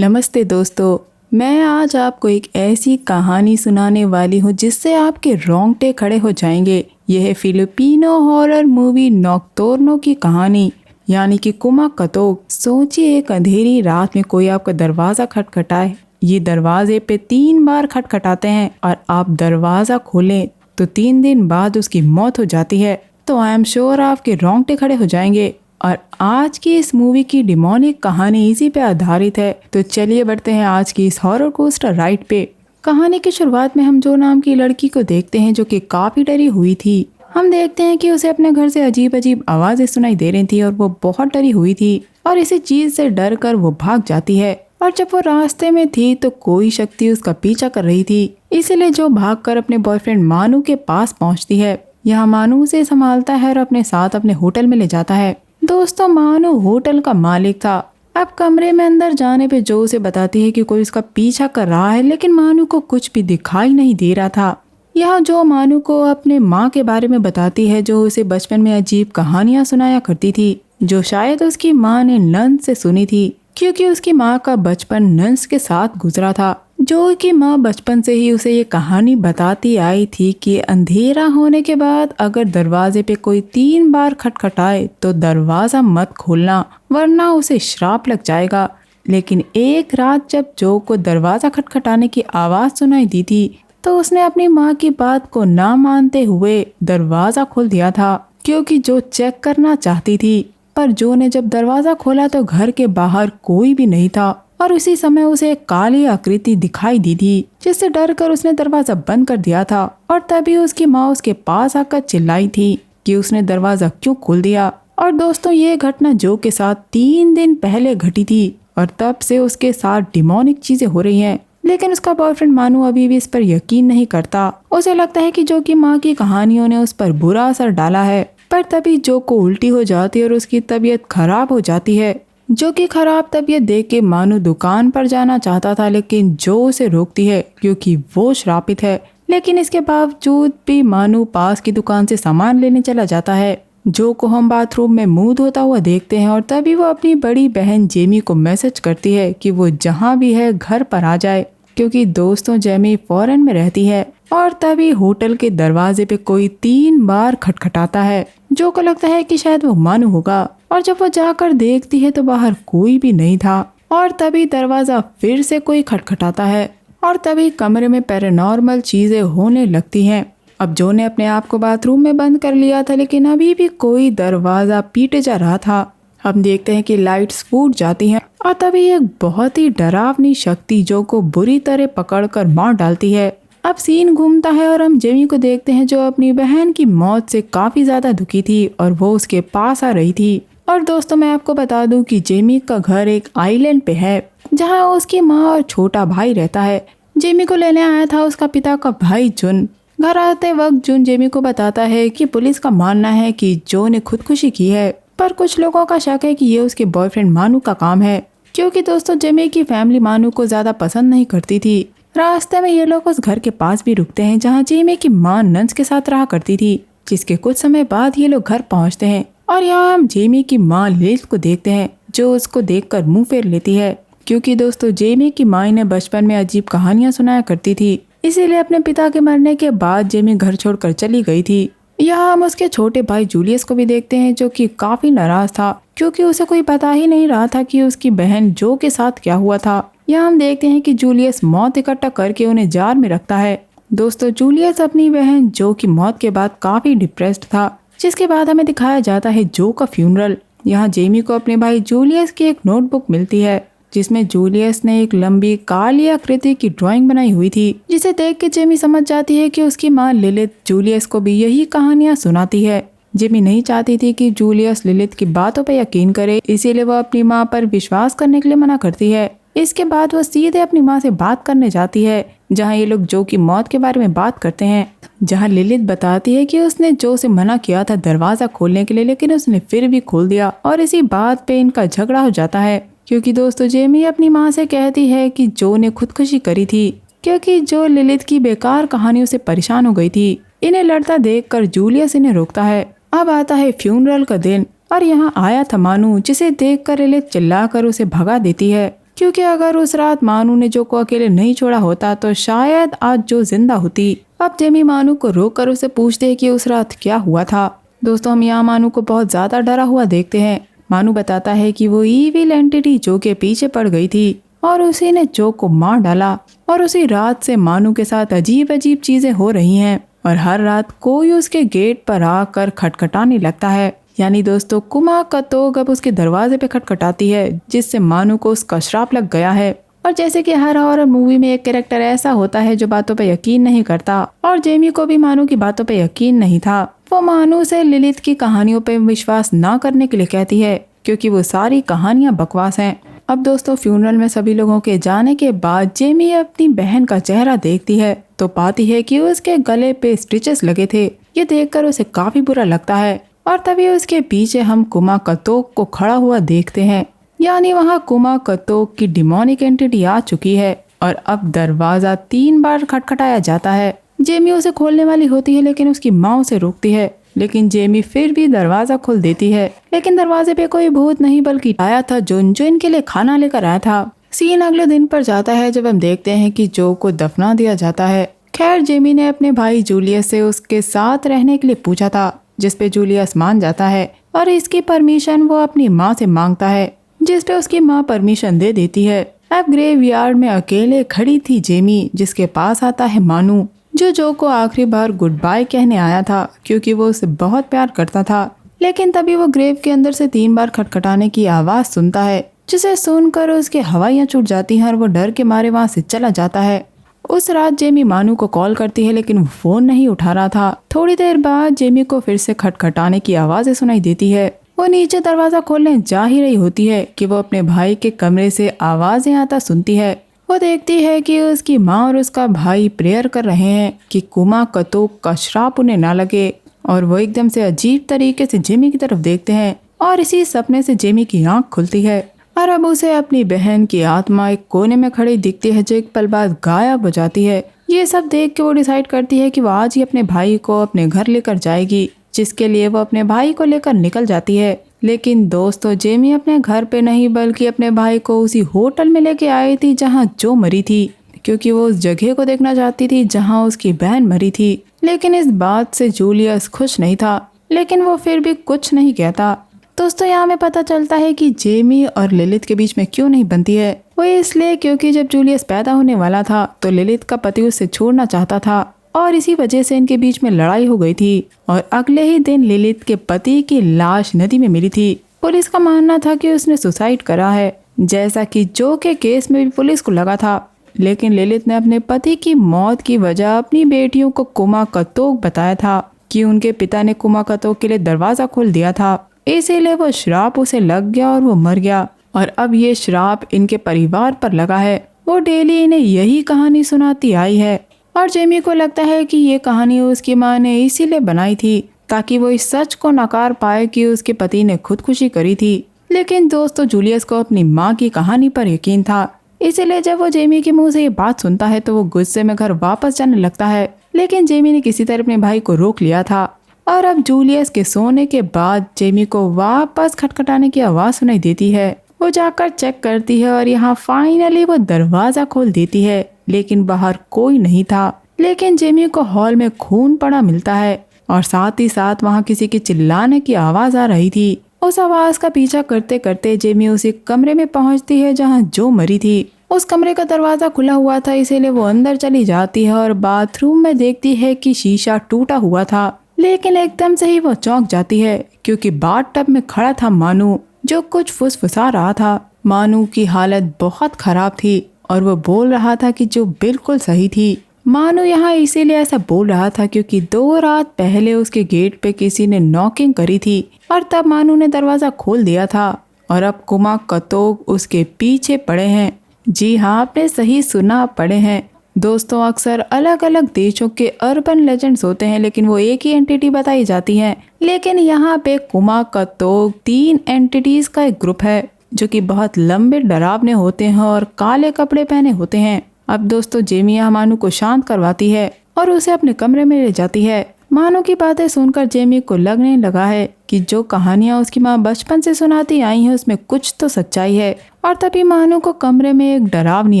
नमस्ते दोस्तों। मैं आज आपको एक ऐसी कहानी सुनाने वाली हूँ जिससे आपके रोंगटे खड़े हो जाएंगे। यह है फिलिपिनो हॉरर मूवी नॉक्टर्नो की कहानी, यानी कि कुमा कतोक। सोचिए, एक अंधेरी रात में कोई आपका दरवाज़ा खटखटाए। ये दरवाजे पे 3 बार खटखटाते हैं और आप दरवाज़ा खोलें तो 3 दिन बाद उसकी मौत हो जाती है। तो आई एम श्योर आपके रोंगटे खड़े हो जाएंगे। और आज की इस मूवी की डिमोनिक कहानी इसी पे आधारित है। तो चलिए बढ़ते हैं आज की इस हॉरर कोस्टर राइड पे। कहानी की शुरुआत में हम जो नाम की लड़की को देखते हैं जो कि काफी डरी हुई थी। हम देखते हैं कि उसे अपने घर से अजीब अजीब आवाजें सुनाई दे रही थी और वो बहुत डरी हुई थी और इसी चीज से डर कर वो भाग जाती है। और जब वो रास्ते में थी तो कोई शक्ति उसका पीछा कर रही थी, इसीलिए जो भागकर अपने बॉयफ्रेंड मानू के पास पहुंचती है। यहाँ मानू उसे संभालता है और अपने साथ अपने होटल में ले जाता है। दोस्तों, मानू होटल का मालिक था। अब कमरे में अंदर जाने पे जो उसे बताती है कि कोई उसका पीछा कर रहा है, लेकिन मानू को कुछ भी दिखाई नहीं दे रहा था। यहाँ जो मानू को अपने माँ के बारे में बताती है, जो उसे बचपन में अजीब कहानियां सुनाया करती थी, जो शायद उसकी माँ ने नंस से सुनी थी, क्योंकि उसकी माँ का बचपन नंस के साथ गुजरा था। जो की माँ बचपन से ही उसे ये कहानी बताती आई थी कि अंधेरा होने के बाद अगर दरवाजे पे कोई 3 बार खटखटाए तो दरवाजा मत खोलना, वरना उसे श्राप लग जाएगा। लेकिन एक रात जब जो को दरवाजा खटखटाने की आवाज सुनाई दी थी, तो उसने अपनी माँ की बात को ना मानते हुए दरवाजा खोल दिया था, क्योंकि जो चेक करना चाहती थी। पर जो ने जब दरवाजा खोला तो घर के बाहर कोई भी नहीं था और उसी समय उसे एक काली आकृति दिखाई दी थी, जिससे डर कर उसने दरवाजा बंद कर दिया था। और तभी उसकी माँ उसके पास आकर चिल्लाई थी कि उसने दरवाजा क्यों खोल दिया। और दोस्तों, ये घटना जो के साथ 3 दिन पहले घटी थी और तब से उसके साथ डिमोनिक चीजें हो रही हैं। लेकिन उसका बॉयफ्रेंड मानू अभी भी इस पर यकीन नहीं करता। उसे लगता है कि जो की माँ की कहानियों ने उस पर बुरा असर डाला है। पर तभी जो को उल्टी हो जाती है और उसकी तबीयत खराब हो जाती है। जो कि खराब तबीयत देख के मानू दुकान पर जाना चाहता था, लेकिन जो उसे रोकती है क्योंकि वो श्रापित है। लेकिन इसके बावजूद भी मानू पास की दुकान से सामान लेने चला जाता है। जो को हम बाथरूम में मुंह धोता हुआ देखते हैं और तभी वो अपनी बड़ी बहन जेमी को मैसेज करती है कि वो जहाँ भी है घर पर आ जाए, क्योंकि दोस्तों जेमी फॉरेन में रहती है। और तभी होटल के दरवाजे पे कोई 3 बार खटखटाता है। जो को लगता है कि शायद वो मानू होगा और जब वो जाकर देखती है तो बाहर कोई भी नहीं था। और तभी दरवाजा फिर से कोई खटखटाता है और तभी कमरे में पैरानॉर्मल चीजें होने लगती हैं। अब जो ने अपने आप को बाथरूम में बंद कर लिया था, लेकिन अभी भी कोई दरवाजा पीटे जा रहा था। हम देखते हैं कि लाइट्स फूट जाती हैं और तभी एक बहुत ही डरावनी शक्ति जो को बुरी तरह पकड़कर मार डालती है। अब सीन घूमता है और हम जेमी को देखते हैं, जो अपनी बहन की मौत से काफी ज्यादा दुखी थी और वो उसके पास आ रही थी। और दोस्तों, मैं आपको बता दूं कि जेमी का घर एक आइलैंड पे है, जहां उसकी माँ और छोटा भाई रहता है। जेमी को लेने आया था उसका पिता का भाई जुन। घर आते वक्त जुन जेमी को बताता है कि पुलिस का मानना है कि जो ने खुदकुशी की है, पर कुछ लोगों का शक है कि ये उसके बॉयफ्रेंड मानू का काम है, क्योंकि दोस्तों जेमी की फैमिली मानू को ज्यादा पसंद नहीं करती थी। रास्ते में ये लोग उस घर के पास भी रुकते हैं जहाँ जेमी की माँ नंस के साथ रहा करती थी। जिसके कुछ समय बाद ये लोग घर पहुँचते हैं और यहाँ हम जेमी की माँ लिलिथ को देखते हैं, जो उसको देखकर मुंह फेर लेती है, क्योंकि दोस्तों जेमी की माँ ने बचपन में अजीब कहानियां सुनाया करती थी, इसीलिए अपने पिता के मरने के बाद जेमी घर छोड़कर चली गई थी। यहाँ हम उसके छोटे भाई जूलियस को भी देखते हैं, जो कि काफी नाराज था, क्योंकि उसे कोई पता ही नहीं रहा था कि उसकी बहन जो के साथ क्या हुआ था। यहाँ हम देखते हैं कि जूलियस मौत इकट्ठा करके उन्हें जार में रखता है। दोस्तों, जूलियस अपनी बहन जो की मौत के बाद काफी डिप्रेस्ड था, जिसके बाद हमें दिखाया जाता है जो का फ्यूनरल। यहाँ जेमी को अपने भाई जूलियस की एक नोटबुक मिलती है, जिसमें जूलियस ने एक लंबी काली आकृति की ड्राइंग बनाई हुई थी, जिसे देख के जेमी समझ जाती है कि उसकी माँ लिलिथ जूलियस को भी यही कहानियां सुनाती है। जेमी नहीं चाहती थी कि जूलियस लिलिथ की बातों पर यकीन करे, इसीलिए वो अपनी माँ पर विश्वास करने के लिए मना करती है। इसके बाद वो सीधे अपनी माँ से बात करने जाती है, जहाँ ये लोग जो की मौत के बारे में बात करते हैं। जहाँ लिलिथ बताती है कि उसने जो से मना किया था दरवाजा खोलने के लिए, लेकिन उसने फिर भी खोल दिया और इसी बात पे इनका झगड़ा हो जाता है, क्योंकि दोस्तों जेमी अपनी माँ से कहती है कि जो ने खुदकुशी करी थी, क्योंकि जो लिलिथ की बेकार कहानियों से परेशान हो गई थी। इन्हें लड़ता देखकर जूलियस इन्हें रोकता है। अब आता है फ्यूनरल का दिन और यहाँ आया था मानू, जिसे देखकर लिलिथ चिल्लाकर उसे भगा देती है, क्योंकि अगर उस रात मानू ने जो को अकेले नहीं छोड़ा होता तो शायद आज जो जिंदा होती। अब जेमी मानू को रोक कर उसे पूछते है कि उस रात क्या हुआ था। दोस्तों हम यहाँ मानू को बहुत ज्यादा डरा हुआ देखते हैं। मानू बताता है कि वो ईविल एंटिटी जो के पीछे पड़ गई थी और उसी ने जो को मार डाला और उसी रात से मानू के साथ अजीब अजीब चीजें हो रही हैं और हर रात कोई उसके गेट पर आकर खटखटाने लगता है। यानी दोस्तों कुमा कतोग अब उसके दरवाजे पे खटखटाती है जिससे मानू को उसका श्राप लग गया है। और जैसे कि हर हॉरर मूवी में एक कैरेक्टर ऐसा होता है जो बातों पे यकीन नहीं करता और जेमी को भी मानू की बातों पे यकीन नहीं था। वो मानू से लिलित की कहानियों पे विश्वास ना करने के लिए कहती है क्योंकि वो सारी कहानियां बकवास हैं। अब दोस्तों फ्यूनरल में सभी लोगों के जाने के बाद जेमी अपनी बहन का चेहरा देखती है तो पाती है कि उसके गले पे स्टिचेस लगे थे। ये देखकर उसे काफी बुरा लगता है और तभी उसके पीछे हम कुमा कतोक को खड़ा हुआ देखते हैं। यानी वहाँ कुमा कतोक की डिमोनिक एंटिटी आ चुकी है और अब दरवाजा 3 बार खटखटाया जाता है। जेमी उसे खोलने वाली होती है लेकिन उसकी माँ उसे रोकती है, लेकिन जेमी फिर भी दरवाजा खोल देती है। लेकिन दरवाजे पे कोई भूत नहीं बल्कि आया था जो इनके लिए खाना लेकर आया था। सीन अगले दिन पर जाता है जब हम देखते हैं कि जो को दफना दिया जाता है। खैर जेमी ने अपने भाई जूलियस से उसके साथ रहने के लिए पूछा था जिसपे जूलियस मान जाता है और इसकी परमिशन वो अपनी माँ से मांगता है जिसपे उसकी माँ परमिशन दे देती है। अब ग्रेवयार्ड में अकेले खड़ी थी जेमी जिसके पास आता है मानू जो को आखिरी बार गुड बाय कहने आया था क्योंकि वो उसे बहुत प्यार करता था। लेकिन तभी वो ग्रेव के अंदर से 3 बार खटखटाने की आवाज सुनता है जिसे सुनकर उसके हवाइयाँ छूट जाती हैं और वो डर के मारे वहाँ से चला जाता है। उस रात जेमी मानू को कॉल करती है लेकिन वो फोन नहीं उठा रहा था। थोड़ी देर बाद जेमी को फिर से खटखटाने की आवाजें सुनाई देती है। वो नीचे दरवाजा खोलने जा ही रही होती है कि वो अपने भाई के कमरे से आवाजें आता सुनती है। वो देखती है कि उसकी माँ और उसका भाई प्रेयर कर रहे हैं कि कुमा कतोक का श्राप उन्हें ना लगे और वो एकदम से अजीब तरीके से जेमी की तरफ देखते हैं और इसी सपने से जेमी की आंख खुलती है और अब उसे अपनी बहन की आत्मा एक कोने में खड़ी दिखती है जो एक पल बाद गायब हो जाती है। ये सब देख के वो डिसाइड करती है कि वो आज ही अपने भाई को अपने घर लेकर जाएगी, जिसके लिए वो अपने भाई को लेकर निकल जाती है। लेकिन दोस्तों जेमी अपने घर पे नहीं बल्कि अपने भाई को उसी होटल में लेके आई थी जहाँ जो मरी थी, क्योंकि वो उस जगह को देखना चाहती थी जहाँ उसकी बहन मरी थी। लेकिन इस बात से जूलियस खुश नहीं था, लेकिन वो फिर भी कुछ नहीं कहता। दोस्तों यहाँ में पता चलता है कि जेमी और लिलित के बीच में क्यों नहीं बनती है। वो इसलिए क्योंकि जब जूलियस पैदा होने वाला था तो लिलित का पति उससे छोड़ना चाहता था और इसी वजह से इनके बीच में लड़ाई हो गई थी और अगले ही दिन लिलित के पति की लाश नदी में मिली थी। पुलिस का मानना था कि उसने सुसाइड करा है, जैसा कि जो के केस में भी पुलिस को लगा था। लेकिन लिलित ने अपने पति की मौत की वजह अपनी बेटियों को कुमा कतोक बताया था कि उनके पिता ने कुमा कतोक के लिए दरवाजा खोल दिया था, इसीलिए वो श्राप उसे लग गया और वो मर गया। और अब ये श्राप इनके परिवार पर लगा है। वो डेली इन्हें यही कहानी सुनाती आई है और जेमी को लगता है कि ये कहानी उसकी माँ ने इसीलिए बनाई थी ताकि वो इस सच को नकार पाए कि उसके पति ने खुदकुशी करी थी। लेकिन दोस्तों जूलियस को अपनी माँ की कहानी पर यकीन था, इसीलिए जब वो जेमी के मुंह से ये बात सुनता है तो वो गुस्से में घर वापस जाने लगता है। लेकिन जेमी ने किसी तरह अपने भाई को रोक लिया था और अब जूलियस के सोने के बाद जेमी को वापस खटखटाने की आवाज सुनाई देती है। वो जाकर चेक करती है और यहाँ फाइनली वो दरवाजा खोल देती है, लेकिन बाहर कोई नहीं था। लेकिन जेमी को हॉल में खून पड़ा मिलता है और साथ ही साथ वहाँ किसी के चिल्लाने की आवाज आ रही थी। उस आवाज का पीछा करते करते जेमी उसी कमरे में पहुँचती है जहाँ जो मरी थी। उस कमरे का दरवाजा खुला हुआ था, इसीलिए वो अंदर चली जाती है और बाथरूम में देखती है कि शीशा टूटा हुआ था। लेकिन एकदम से ही वो चौंक जाती है क्योंकि बाथटब में खड़ा था मानू जो कुछ फुसफुसा रहा था। मानू की हालत बहुत खराब थी और वो बोल रहा था कि जो बिल्कुल सही थी। मानू यहाँ इसीलिए ऐसा बोल रहा था क्योंकि 2 रात पहले उसके गेट पे किसी ने नॉकिंग करी थी और तब मानू ने दरवाजा खोल दिया था और अब कुमा कतोक उसके पीछे पड़े हैं। जी हाँ, आपने सही सुना, पड़े हैं। दोस्तों अक्सर अलग अलग देशों के अर्बन लेजेंड्स होते हैं लेकिन वो एक ही एंटिटी बताई जाती हैं। लेकिन यहाँ पे कुमा कतोक 3 एंटिटीज का एक ग्रुप है जो कि बहुत लंबे डरावने होते हैं और काले कपड़े पहने होते हैं। अब दोस्तों जेमी मानू को शांत करवाती है और उसे अपने कमरे में ले जाती है। मानू की बातें सुनकर जेमी को लगने लगा है कि जो कहानियां उसकी माँ बचपन से सुनाती आई हैं उसमें कुछ तो सच्चाई है। और तभी मानू को कमरे में एक डरावनी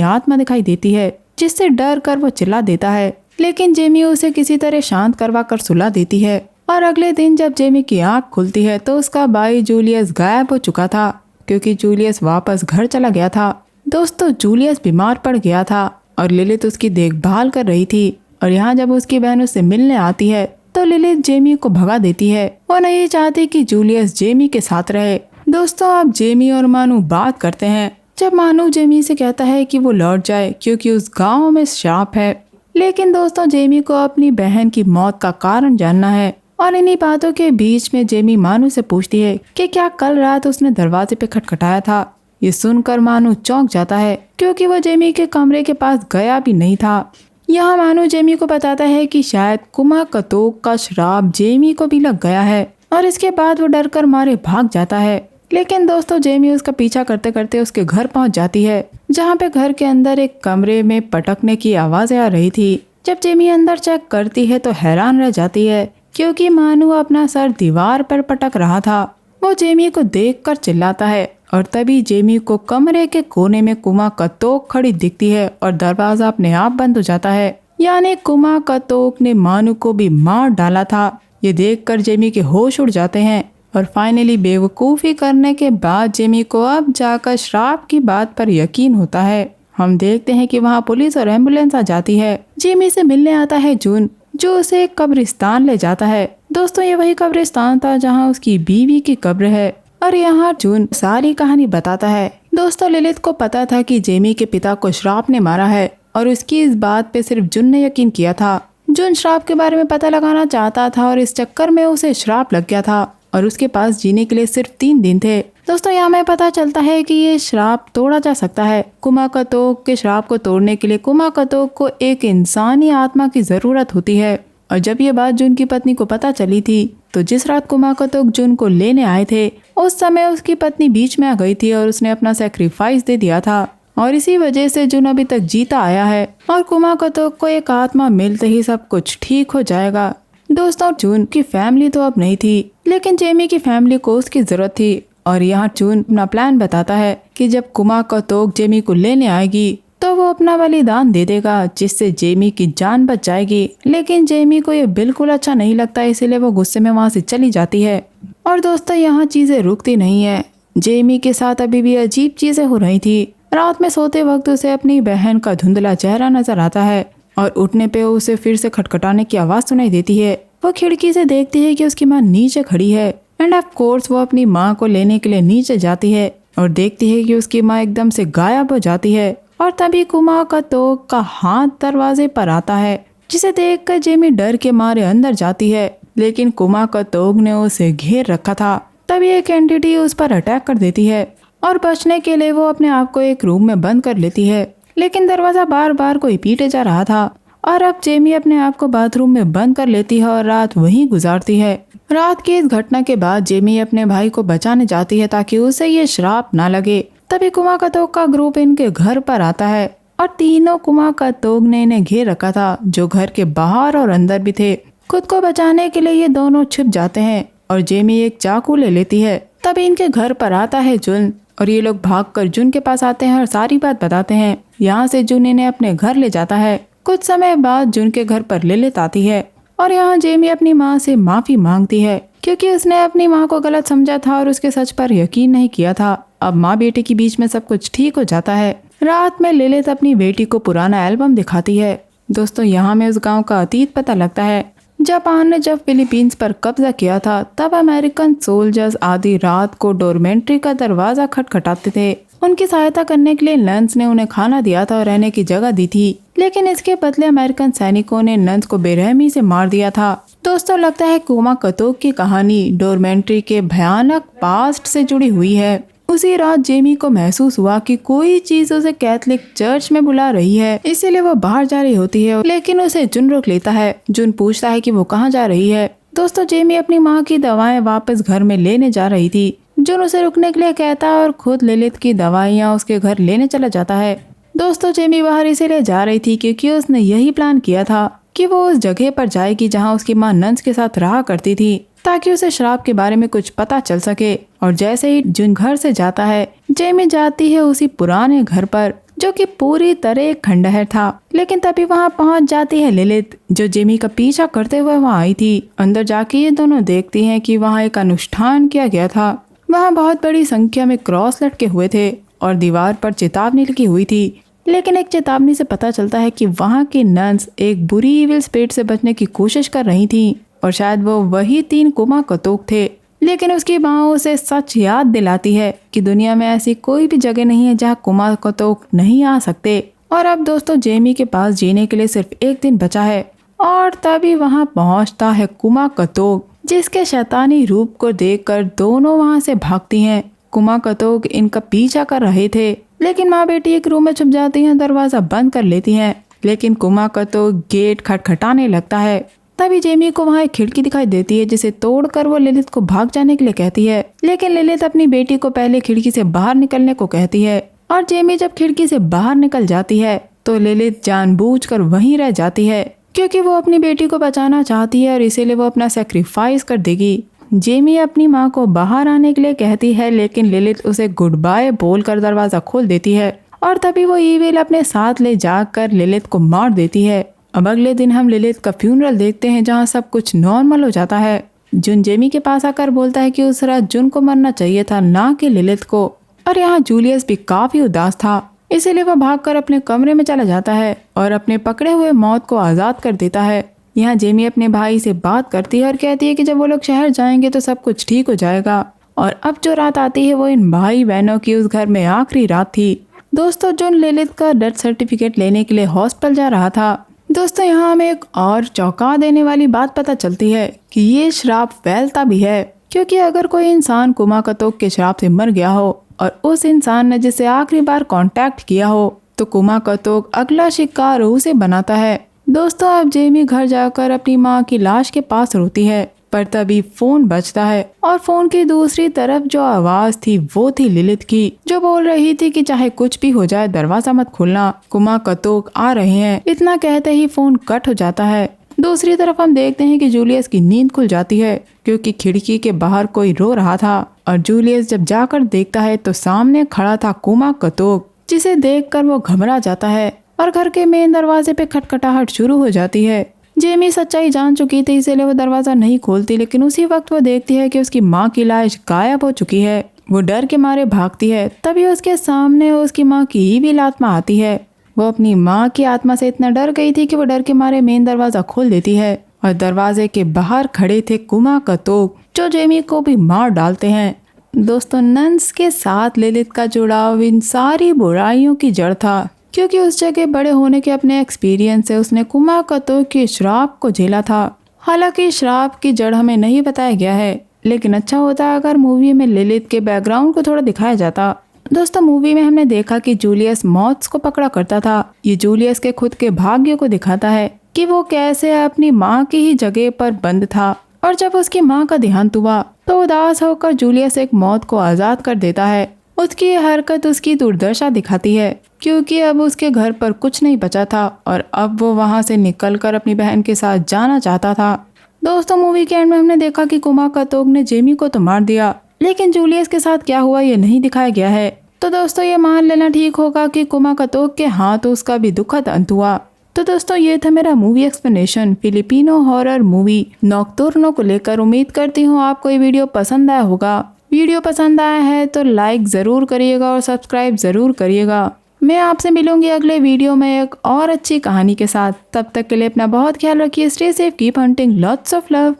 आत्मा दिखाई देती है, जिससे डर कर वो चिल्ला देता है। लेकिन जेमी उसे किसी तरह शांत करवा कर सुला देती है। और अगले दिन जब जेमी की आंख खुलती है तो उसका भाई जूलियस गायब हो चुका था, क्योंकि जूलियस वापस घर चला गया था। दोस्तों, जूलियस बीमार पड़ गया था और लिलित उसकी देखभाल कर रही थी। और यहाँ जब उसकी बहन उससे मिलने आती है तो लिलित जेमी को भगा देती है। वो नहीं चाहती कि जूलियस जेमी के साथ रहे। दोस्तों, अब जेमी और मानू बात करते हैं। जब मानू जेमी से कहता है कि वो लौट जाए क्योंकि उस गांव में श्राप है। लेकिन दोस्तों, जेमी को अपनी बहन की मौत का कारण जानना है। और इन्हीं बातों के बीच में जेमी मानू से पूछती है कि क्या कल रात उसने दरवाजे पे खटखटाया था। ये सुनकर मानू चौंक जाता है, क्योंकि वो जेमी के कमरे के पास गया भी नहीं था। यहाँ मानू जेमी को बताता है कि शायद कुमाकतोक का श्राप जेमी को भी लग गया है। और इसके बाद वो डर कर मारे भाग जाता है। लेकिन दोस्तों, जेमी उसका पीछा करते करते उसके घर पहुंच जाती है, जहाँ पे घर के अंदर एक कमरे में पटकने की आवाजें आ रही थी। जब जेमी अंदर चेक करती है तो हैरान रह जाती है, क्योंकि मानू अपना सर दीवार पर पटक रहा था। वो जेमी को देखकर चिल्लाता है और तभी जेमी को कमरे के कोने में कुमाकतोक खड़ी दिखती है और दरवाजा अपने आप बंद हो जाता है। यानी कुमाकतोक ने मानू को भी मार डाला था। ये देखकर जेमी के होश उड़ जाते हैं और फाइनली बेवकूफ़ी करने के बाद जेमी को अब जाकर श्राप की बात पर यकीन होता है। हम देखते हैं कि वहाँ पुलिस और एम्बुलेंस आ जाती है। जेमी से मिलने आता है जून, जो उसे एक कब्रिस्तान ले जाता है। दोस्तों, ये वही कब्रिस्तान था जहाँ उसकी बीवी की कब्र है। और यहाँ जून सारी कहानी बताता है। दोस्तों, लिलित को पता था कि जेमी के पिता को श्राप ने मारा है और उसकी इस बात पे सिर्फ जून ने यकीन किया था। जून श्राप के बारे में पता लगाना चाहता था और इस चक्कर में उसे श्राप लग गया था और उसके पास जीने के लिए सिर्फ 3 दिन थे। दोस्तों, यहाँ में पता चलता है कि ये श्राप तोड़ा जा सकता है। कुमाकतोक के श्राप को तोड़ने के लिए कुमाकतोक को एक इंसानी आत्मा की जरूरत होती है। और जब ये बात जून की पत्नी को पता चली थी तो जिस रात कुमाकतोक जून को लेने आए थे उस समय उसकी पत्नी बीच में आ गई थी और उसने अपना सैक्रिफाइस दे दिया था। और इसी वजह से जून अभी तक जीता आया है और कुमाकतोक को एक आत्मा मिलते ही सब कुछ ठीक हो जाएगा। दोस्तों, जून की फैमिली तो अब नहीं थी, लेकिन जेमी की फैमिली को उसकी जरूरत थी। और यहाँ जून अपना प्लान बताता है कि जब कुमाकतोक जेमी को लेने आएगी तो वो अपना बलिदान दे देगा, जिससे जेमी की जान बच जाएगी। लेकिन जेमी को ये बिल्कुल अच्छा नहीं लगता, इसीलिए वो गुस्से में वहाँ से चली जाती है। और दोस्तों, यहाँ चीजें रुकती नहीं है। जेमी के साथ अभी भी अजीब चीजें हो रही थी। रात में सोते वक्त उसे अपनी बहन का धुंधला चेहरा नजर आता है और उठने पे उसे फिर से खटखटाने की आवाज सुनाई देती है। वो खिड़की से देखती है कि उसकी माँ नीचे खड़ी है एंड ऑफ कोर्स वो अपनी माँ को लेने के लिए नीचे जाती है और देखती है कि उसकी माँ एकदम से गायब हो जाती है। और तभी कुमाकतोक का हाथ दरवाजे पर आता है, जिसे देखकर जेमी डर के मारे अंदर जाती है। लेकिन कुमाकतोक ने उसे घेर रखा था। तभी एक एंटिटी उस पर अटैक कर देती है और बचने के लिए वो अपने आप को एक रूम में बंद कर लेती है। लेकिन दरवाजा बार बार कोई पीटे जा रहा था और अब जेमी अपने आप को बाथरूम में बंद कर लेती है और रात वहीं गुजारती है। रात की इस घटना के बाद जेमी अपने भाई को बचाने जाती है ताकि उसे ये श्राप ना लगे। तभी कुमाकतोक का ग्रुप इनके घर पर आता है और तीनों कुमाकतोक ने इन्हें घेर रखा था, जो घर के बाहर और अंदर भी थे। खुद को बचाने के लिए ये दोनों छिप जाते हैं और जेमी एक चाकू ले लेती है। तभी इनके घर पर आता है जुन और ये लोग भागकर जुन के पास आते हैं और सारी बात बताते हैं। यहाँ से जुन इन्हें अपने घर ले जाता है। कुछ समय बाद जुन के घर पर लिलित आती है और यहाँ जेमी अपनी माँ से माफी मांगती है, क्योंकि उसने अपनी माँ को गलत समझा था और उसके सच पर यकीन नहीं किया था। अब माँ बेटी के बीच में सब कुछ ठीक हो जाता है। रात में लिलित अपनी बेटी को पुराना एल्बम दिखाती है। दोस्तों, यहाँ में उस गांव का अतीत पता लगता है। जापान ने जब फिलीपींस पर कब्जा किया था तब अमेरिकन सोल्जर्स आधी रात को डोरमेंट्री का दरवाजा खटखटाते थे। उनकी सहायता करने के लिए नन्स ने उन्हें खाना दिया था और रहने की जगह दी थी, लेकिन इसके बदले अमेरिकन सैनिकों ने नन्स को बेरहमी से मार दिया था। दोस्तों, लगता है कुमाकतोक की कहानी डोरमेंट्री के भयानक पास्ट से जुड़ी हुई है। उसी रात जेमी को महसूस हुआ कि कोई चीज उसे कैथोलिक चर्च में बुला रही है, इसीलिए वो बाहर जा रही होती है, लेकिन उसे जुन रोक लेता है। जुन पूछता है कि वो कहाँ जा रही है। दोस्तों, जेमी अपनी माँ की दवाएं वापस घर में लेने जा रही थी। जुन उसे रुकने के लिए कहता है और खुद लिलित की दवाइयाँ उसके घर लेने चला जाता है। दोस्तों, जेमी बाहर इसीलिए जा रही थी क्योंकि उसने यही प्लान किया था कि वो उस जगह पर जाएगी जहाँ उसकी माँ नंस के साथ रहा करती थी, ताकि उसे शराब के बारे में कुछ पता चल सके। और जैसे ही जुन घर से जाता है, जेमी जाती है उसी पुराने घर पर जो कि पूरी तरह एक खंडहर था। लेकिन तभी वहां पहुंच जाती है लिलित, जो जेमी का पीछा करते हुए वहां आई थी। अंदर जाके ये दोनों देखती हैं कि वहां एक अनुष्ठान किया गया था। वहां बहुत बड़ी संख्या में क्रॉस लटके हुए थे और दीवार पर चेतावनी लिखी हुई थी। लेकिन एक चेतावनी से पता चलता है कि वहां की नन्स एक बुरी इविल स्पिरिट से बचने की कोशिश कर रही थी और शायद वो वही 3 कुमा कतोक थे। लेकिन उसकी माँ उसे सच याद दिलाती है कि दुनिया में ऐसी कोई भी जगह नहीं है जहाँ कुमा कतोक नहीं आ सकते। और अब दोस्तों जेमी के पास जीने के लिए सिर्फ एक दिन बचा है और तभी वहाँ पहुँचता है कुमा कतोक, जिसके शैतानी रूप को देखकर दोनों वहाँ से भागती हैं। कुमा कतोक इनका पीछा कर रहे थे, लेकिन माँ बेटी एक रूम में छुप जाती हैं, दरवाजा बंद कर लेती हैं। लेकिन कुमा कतोक गेट खटखटाने लगता है। तभी जेमी को वहाँ एक खिड़की दिखाई देती है, जिसे तोड़कर वो लिलित को भाग जाने के लिए कहती है। लेकिन लिलित अपनी बेटी को पहले खिड़की से बाहर निकलने को कहती है और जेमी जब खिड़की से बाहर निकल जाती है तो लिलित जानबूझकर वहीं रह जाती है, क्योंकि वो अपनी बेटी को बचाना चाहती है और इसीलिए वो अपना सेक्रीफाइस कर देगी। जेमी अपनी माँ को बाहर आने के लिए कहती है, लेकिन लिलित उसे गुड बाय बोलकर दरवाजा खोल देती है और तभी वो ईविल अपने साथ ले जाकर लिलित को मार देती है। अब अगले दिन हम लिलित का फ्यूनरल देखते हैं, जहाँ सब कुछ नॉर्मल हो जाता है। जुन जेमी के पास आकर बोलता है कि उस रात जुन को मरना चाहिए था, ना कि लिलित को। और यहाँ जूलियस भी काफी उदास था, इसीलिए वह भागकर अपने कमरे में चला जाता है और अपने पकड़े हुए मौत को आजाद कर देता है। यहाँ जेमी अपने भाई से बात करती है और कहती है कि जब वो लोग शहर जाएंगे तो सब कुछ ठीक हो जाएगा। और अब जो रात आती है वो इन भाई बहनों की उस घर में आखिरी रात थी। दोस्तों जुन लिलित का डेथ सर्टिफिकेट लेने के लिए हॉस्पिटल जा रहा था। दोस्तों यहाँ हमें एक और चौंका देने वाली बात पता चलती है कि ये श्राप फैलता भी है, क्योंकि अगर कोई इंसान कुमा कतोक के श्राप से मर गया हो और उस इंसान ने जिसे आखिरी बार कांटेक्ट किया हो तो कुमा कतोक अगला शिकार उसे बनाता है। दोस्तों अब जेमी घर जाकर अपनी माँ की लाश के पास रोती है, पर तभी फोन बजता है और फोन की दूसरी तरफ जो आवाज थी वो थी लिलित की, जो बोल रही थी कि चाहे कुछ भी हो जाए दरवाजा मत खोलना, कुमा कतोक आ रहे हैं। इतना कहते ही फोन कट हो जाता है। दूसरी तरफ हम देखते हैं कि जूलियस की नींद खुल जाती है, क्योंकि खिड़की के बाहर कोई रो रहा था और जूलियस जब जाकर देखता है तो सामने खड़ा था कुमा कतोक, जिसे देखकर वो घबरा जाता है और घर के मेन दरवाजे पे खटखटाहट शुरू हो जाती है। जेमी सच्चाई जान चुकी थी, इसीलिए वो दरवाजा नहीं खोलती, लेकिन उसी वक्त वो देखती है कि उसकी माँ की लाश गायब हो चुकी है। वो डर के मारे भागती है, तभी उसके सामने उसकी माँ की ईविल आत्मा आती है। वो अपनी माँ की आत्मा से इतना डर गई थी कि वो डर के मारे मेन दरवाजा खोल देती है और दरवाजे के बाहर खड़े थे कुमा कतोक, जो जेमी को भी मार डालते हैं। दोस्तों नन्स के साथ लिलित का जुड़ाव इन सारी बुराइयों की जड़ था, क्योंकि उस जगह बड़े होने के अपने एक्सपीरियंस से उसने कुमा कतोक के श्राप को झेला था। हालांकि श्राप की जड़ हमें नहीं बताया गया है, लेकिन अच्छा होता अगर मूवी में लिलित के बैकग्राउंड को थोड़ा दिखाया जाता। दोस्तों मूवी में हमने देखा कि जूलियस मॉथ्स को पकड़ा करता था। ये जूलियस के खुद के भाग्य को दिखाता है कि वो कैसे अपनी माँ की ही जगह पर बंद था, और जब उसकी माँ का देहांत हुआ तो उदास होकर जूलियस एक मौत को आजाद कर देता है। उसकी हरकत उसकी दुर्दशा दिखाती है, क्योंकि अब उसके घर पर कुछ नहीं बचा था और अब वो वहाँ से निकलकर अपनी बहन के साथ जाना चाहता था। दोस्तों मूवी के एंड में हमने देखा कि कुमा कतोक ने जेमी को तो मार दिया, लेकिन जूलियस के साथ क्या हुआ ये नहीं दिखाया गया है। तो दोस्तों ये मान लेना ठीक होगा कि कुमा कतोक के हाथ उसका भी दुखद अंत हुआ। तो दोस्तों ये था मेरा movie explanation Filipino horror movie Nocturno को लेकर। उम्मीद करती हूँ आपको ये वीडियो पसंद आया होगा। वीडियो पसंद आया है तो लाइक ज़रूर करिएगा और सब्सक्राइब ज़रूर करिएगा। मैं आपसे मिलूंगी अगले वीडियो में एक और अच्छी कहानी के साथ। तब तक के लिए अपना बहुत ख्याल रखिए। Stay safe, keep hunting, lots of love.